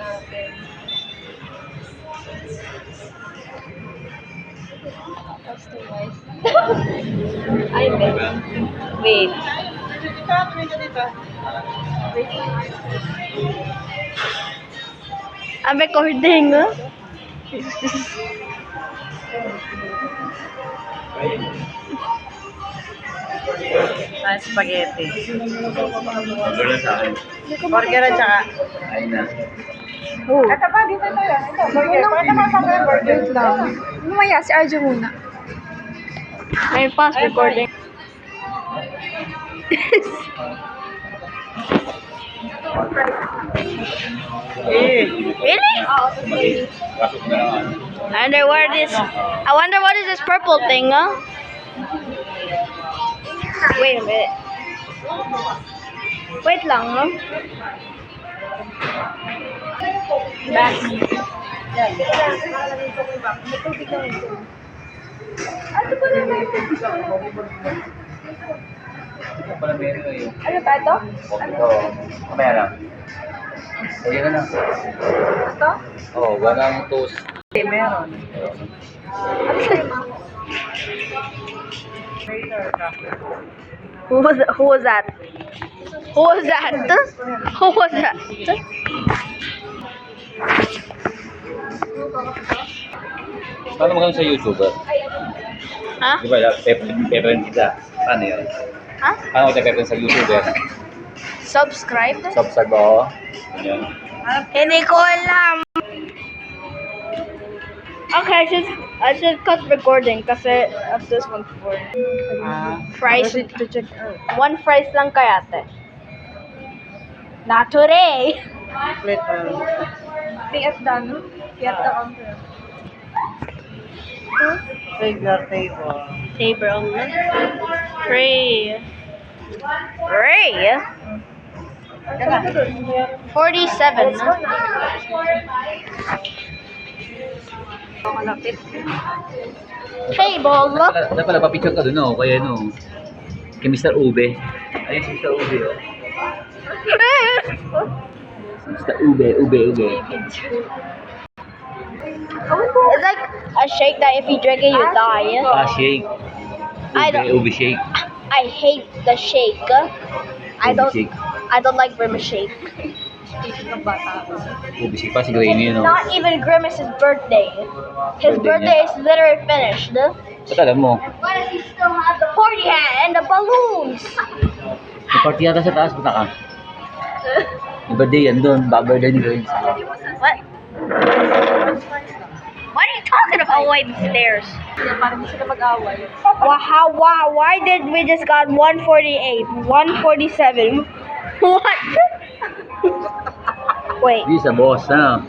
natin. Customize. Ay, wait. Wait. Dito. I'm recording. Spaghetti. Gano'n sa akin. Burger at saka. Ayun na. Oh. Ito pa, dito ito yan. Ito, burger. Pakita ka pa burger. Wait lang. Lumaya, si Arjo muna. May pause recording. Really? Pasok na naman. I wonder what is this purple thing, huh? Wait a minute. Wait lang, no? Back. Ito pala meron eh. Ano ba ito? Ito. Kamaya lang. O yan na lang. Ito? Oo, walang toast. Meron. Who was that? Who was that? Who was that? Who was that? Paano magkano sa YouTuber? Ha? Di ba, pepper kita. Paano yun? Ha? Paano kita pepper sa YouTuber? Subscribe? Subscribe ako. Yan. Hindi ko alam. Okay, I should cut recording kasi of this one for fries. To check out. One fries lang kaya ate. Not today. Later. Piat dano. Piat the counter. Regular table. Table. Free. Free. 47. Table. Dapat pala, papicture ka doon, no? Kaya, no? Kay Mr. Ube. Ayun si Mr. Ube, oh. Mr. Ube. It's like a shake that if you drink it, you die. Shake. I don't- Ube shake. I hate the shake. Ube shake. I don't like Grimace shake. Ube shake. Parang si Granny, no? Not even Grimace's birthday. His birthday is literally finished. Ba't alam mo? Why does he still have the party hat and the balloons? May party yata sa taas, punta ka. Yung birthday yan doon. Birthday ni Granny. What? What are you talking about? Wait, stairs. Why did we just got 148, 147? What? Wait. Hindi sa boss, ano?